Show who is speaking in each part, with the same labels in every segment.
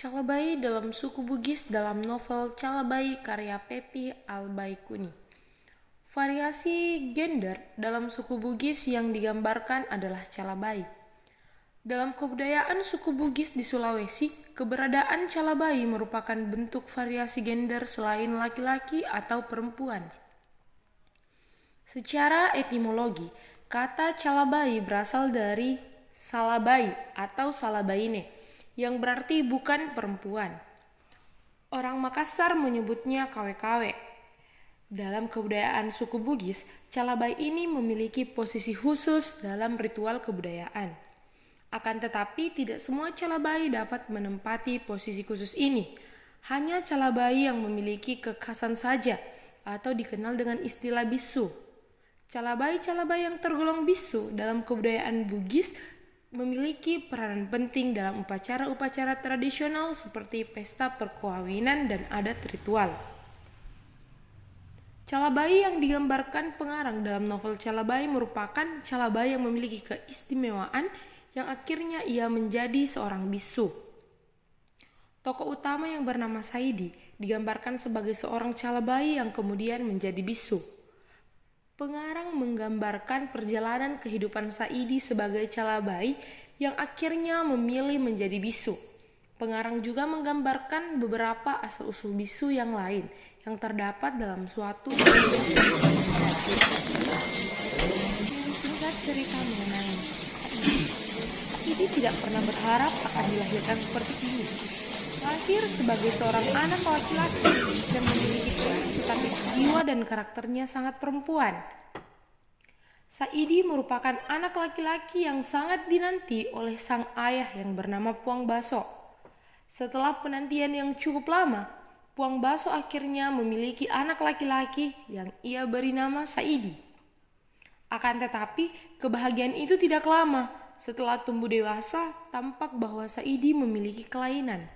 Speaker 1: Calabai dalam suku Bugis dalam novel Calabai karya Pepi Al-Baikuni. Variasi gender dalam suku Bugis yang digambarkan adalah calabai. Dalam kebudayaan suku Bugis di Sulawesi, keberadaan calabai merupakan bentuk variasi gender selain laki-laki atau perempuan. Secara etimologi, kata calabai berasal dari salabai atau salabaine, yang berarti bukan perempuan. Orang Makassar menyebutnya kawe-kawe. Dalam kebudayaan suku Bugis, calabai ini memiliki posisi khusus dalam ritual kebudayaan. Akan tetapi, tidak semua calabai dapat menempati posisi khusus ini. Hanya calabai yang memiliki kekhasan saja, atau dikenal dengan istilah bisu. Calabai-calabai yang tergolong bisu dalam kebudayaan Bugis memiliki peranan penting dalam upacara-upacara tradisional seperti pesta perkawinan dan adat ritual. Calabai yang digambarkan pengarang dalam novel Calabai merupakan calabai yang memiliki keistimewaan yang akhirnya ia menjadi seorang bisu. Tokoh utama yang bernama Saidi digambarkan sebagai seorang calabai yang kemudian menjadi bisu. Pengarang menggambarkan perjalanan kehidupan Saidi sebagai calabai yang akhirnya memilih menjadi bisu. Pengarang juga menggambarkan beberapa asal-usul bisu yang lain yang terdapat dalam suatu bisu. Singkat cerita mengenai Saidi. Saidi tidak pernah berharap akan dilahirkan seperti ini. Lahir sebagai seorang anak laki-laki dan memiliki penis, tetapi jiwa dan karakternya sangat perempuan. Saidi merupakan anak laki-laki yang sangat dinanti oleh sang ayah yang bernama Puang Baso. Setelah penantian yang cukup lama, Puang Baso akhirnya memiliki anak laki-laki yang ia beri nama Saidi. Akan tetapi, kebahagiaan itu tidak lama. Setelah tumbuh dewasa, tampak bahwa Saidi memiliki kelainan.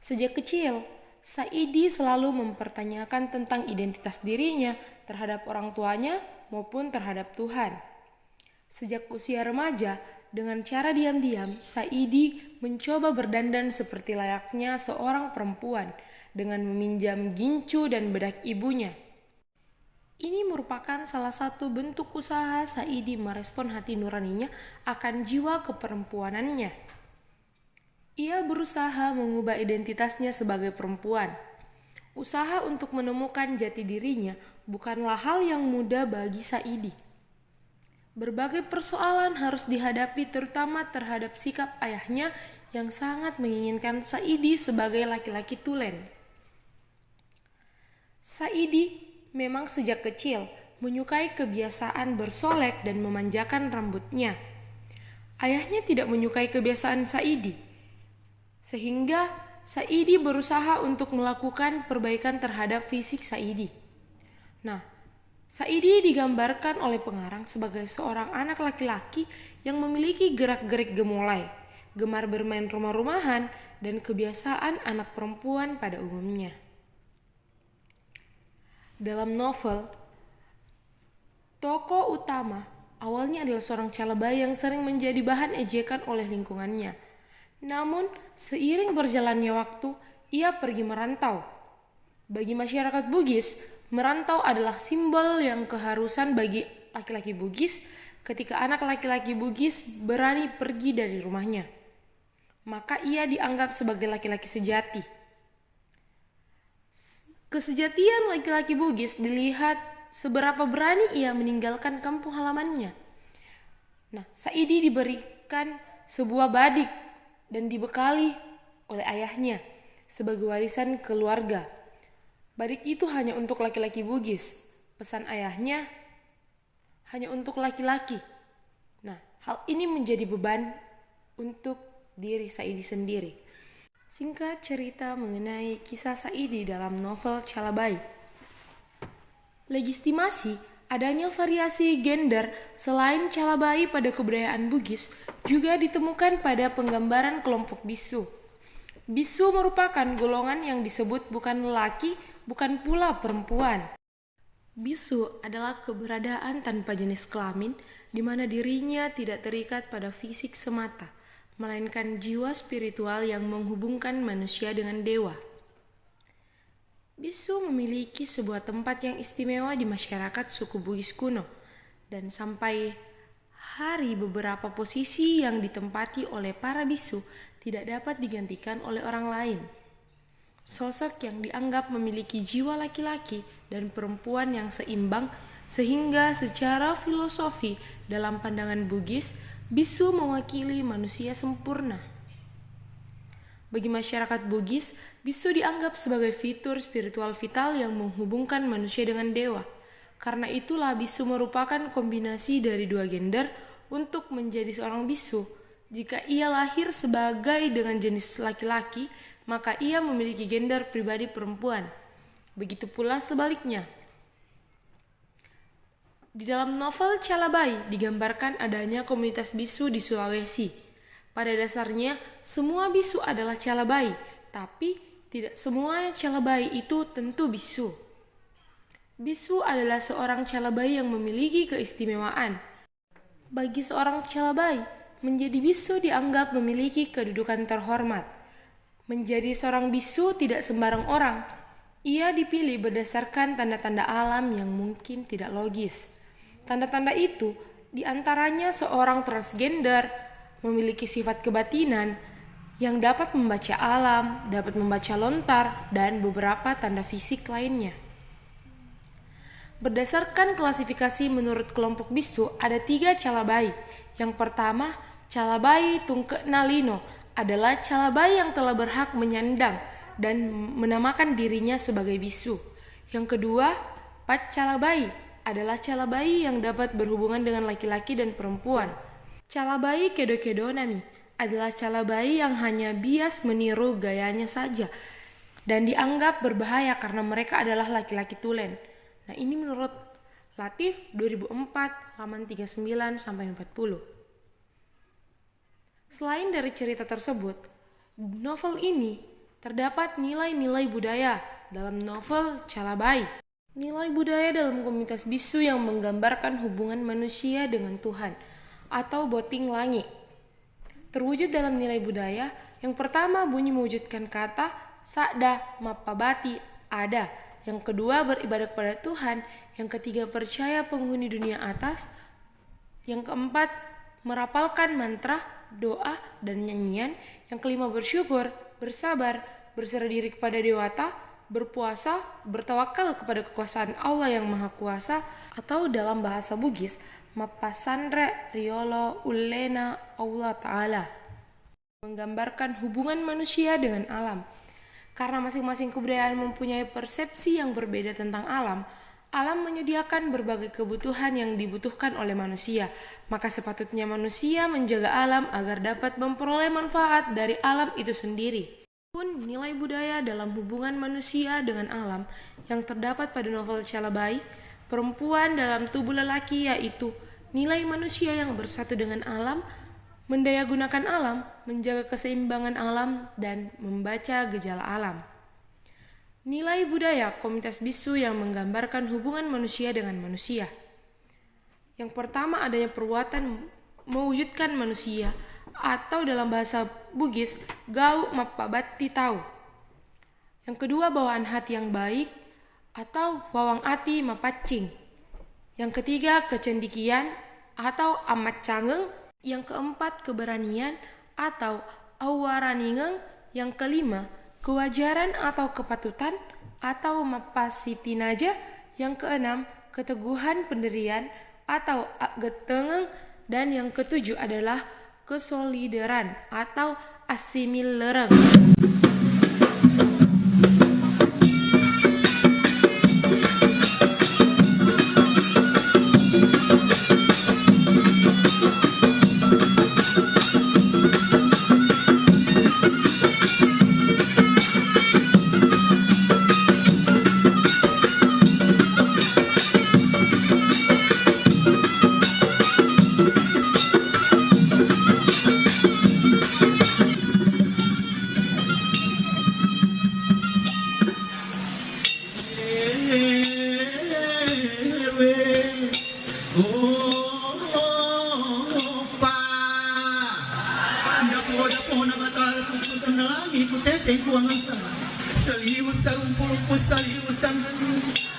Speaker 1: Sejak kecil, Saidi selalu mempertanyakan tentang identitas dirinya terhadap orang tuanya maupun terhadap Tuhan. Sejak usia remaja, dengan cara diam-diam, Saidi mencoba berdandan seperti layaknya seorang perempuan dengan meminjam gincu dan bedak ibunya. Ini merupakan salah satu bentuk usaha Saidi merespon hati nuraninya akan jiwa keperempuanannya. Ia berusaha mengubah identitasnya sebagai perempuan. Usaha untuk menemukan jati dirinya bukanlah hal yang mudah bagi Saidi. Berbagai persoalan harus dihadapi terutama terhadap sikap ayahnya yang sangat menginginkan Saidi sebagai laki-laki tulen. Saidi memang sejak kecil menyukai kebiasaan bersolek dan memanjakan rambutnya. Ayahnya tidak menyukai kebiasaan Saidi, sehingga Saidi berusaha untuk melakukan perbaikan terhadap fisik Saidi. Nah, Saidi digambarkan oleh pengarang sebagai seorang anak laki-laki yang memiliki gerak-gerik gemulai, gemar bermain rumah-rumahan, dan kebiasaan anak perempuan pada umumnya. Dalam novel, tokoh utama awalnya adalah seorang calabai yang sering menjadi bahan ejekan oleh lingkungannya. Namun, seiring berjalannya waktu, ia pergi merantau. Bagi masyarakat Bugis, merantau adalah simbol yang keharusan bagi laki-laki Bugis ketika anak laki-laki Bugis berani pergi dari rumahnya. Maka ia dianggap sebagai laki-laki sejati. Kesejatian laki-laki Bugis dilihat seberapa berani ia meninggalkan kampung halamannya. Nah, Saidi diberikan sebuah badik dan dibekali oleh ayahnya sebagai warisan keluarga. Badik itu hanya untuk laki-laki Bugis. Pesan ayahnya hanya untuk laki-laki. Nah, hal ini menjadi beban untuk diri Saidi sendiri. Singkat cerita mengenai kisah Saidi dalam novel Calabai. Legitimasi adanya variasi gender selain Calabai pada kebudayaan Bugis juga ditemukan pada penggambaran kelompok bisu. Bisu merupakan golongan yang disebut bukan lelaki, bukan pula perempuan. Bisu adalah keberadaan tanpa jenis kelamin di mana dirinya tidak terikat pada fisik semata, melainkan jiwa spiritual yang menghubungkan manusia dengan dewa. Bisu memiliki sebuah tempat yang istimewa di masyarakat suku Bugis kuno, dan sampai hari beberapa posisi yang ditempati oleh para bisu tidak dapat digantikan oleh orang lain. Sosok yang dianggap memiliki jiwa laki-laki dan perempuan yang seimbang, sehingga secara filosofi dalam pandangan Bugis, bisu mewakili manusia sempurna. Bagi masyarakat Bugis, bisu dianggap sebagai fitur spiritual vital yang menghubungkan manusia dengan dewa. Karena itulah bisu merupakan kombinasi dari dua gender untuk menjadi seorang bisu. Jika ia lahir sebagai dengan jenis laki-laki, maka ia memiliki gender pribadi perempuan. Begitu pula sebaliknya. Di dalam novel Calabai digambarkan adanya komunitas bisu di Sulawesi. Pada dasarnya, semua bisu adalah calabai, tapi tidak semua calabai itu tentu bisu. Bisu adalah seorang calabai yang memiliki keistimewaan. Bagi seorang calabai, menjadi bisu dianggap memiliki kedudukan terhormat. Menjadi seorang bisu tidak sembarang orang. Ia dipilih berdasarkan tanda-tanda alam yang mungkin tidak logis. Tanda-tanda itu diantaranya seorang transgender, memiliki sifat kebatinan yang dapat membaca alam, dapat membaca lontar, dan beberapa tanda fisik lainnya. Berdasarkan klasifikasi menurut kelompok bisu, ada 3 calabai. Yang pertama, calabai tungke nalino adalah calabai yang telah berhak menyandang dan menamakan dirinya sebagai bisu. Yang kedua, pat calabai adalah calabai yang dapat berhubungan dengan laki-laki dan perempuan. Calabai kedo-kedonami adalah calabai yang hanya bias meniru gayanya saja dan dianggap berbahaya karena mereka adalah laki-laki tulen. Nah, ini menurut Latif 2004 halaman 39-40. Selain dari cerita tersebut, novel ini terdapat nilai-nilai budaya dalam novel Calabai. Nilai budaya dalam komunitas bisu yang menggambarkan hubungan manusia dengan Tuhan atau boting langi. Terwujud dalam nilai budaya, yang pertama bunyi mewujudkan kata sakda mapabati ada, yang kedua beribadah kepada Tuhan, yang ketiga percaya penghuni dunia atas, yang keempat merapalkan mantra, doa, dan nyanyian, yang kelima bersyukur, bersabar, berserah diri kepada dewata, berpuasa, bertawakal kepada kekuasaan Allah yang Maha Kuasa, atau dalam bahasa Bugis Mapasandre Riolo Ulena Allah Ta'ala, menggambarkan hubungan manusia dengan alam. Karena masing-masing kebudayaan mempunyai persepsi yang berbeda tentang alam, alam menyediakan berbagai kebutuhan yang dibutuhkan oleh manusia, maka sepatutnya manusia menjaga alam agar dapat memperoleh manfaat dari alam itu sendiri. Pun nilai budaya dalam hubungan manusia dengan alam yang terdapat pada novel Calabai, perempuan dalam tubuh lelaki, yaitu nilai manusia yang bersatu dengan alam, mendayagunakan alam, menjaga keseimbangan alam, dan membaca gejala alam. Nilai budaya komunitas bisu yang menggambarkan hubungan manusia dengan manusia. Yang pertama adanya perbuatan mewujudkan manusia, atau dalam bahasa Bugis gau mapabati tau. Yang kedua bawaan hati yang baik, atau wawang ati mapacing. Yang ketiga kecendikian atau amat cangeng. Yang keempat keberanian atau awaraningeng. Yang kelima kewajaran atau kepatutan atau mapasitinaja. Yang keenam keteguhan pendirian atau getengeng. Dan yang ketujuh adalah kesolideran atau asimilereng.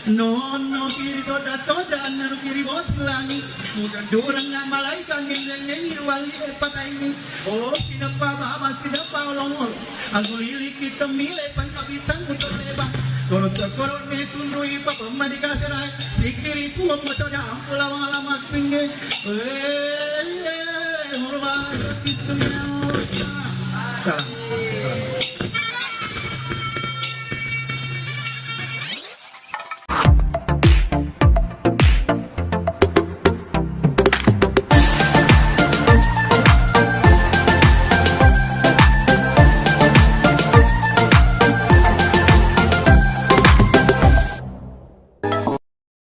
Speaker 2: Nono kiri toda toda naru kiri bot langi muda dorang ngamalaikan ngenyi wali patai oh sinapa baba sinapa olongol aku lili kita mile pan kapitan putar leba koro sakoro me tundui papa madika serai sikiri puak motoda ampula lama pinggir horba kisumnya salam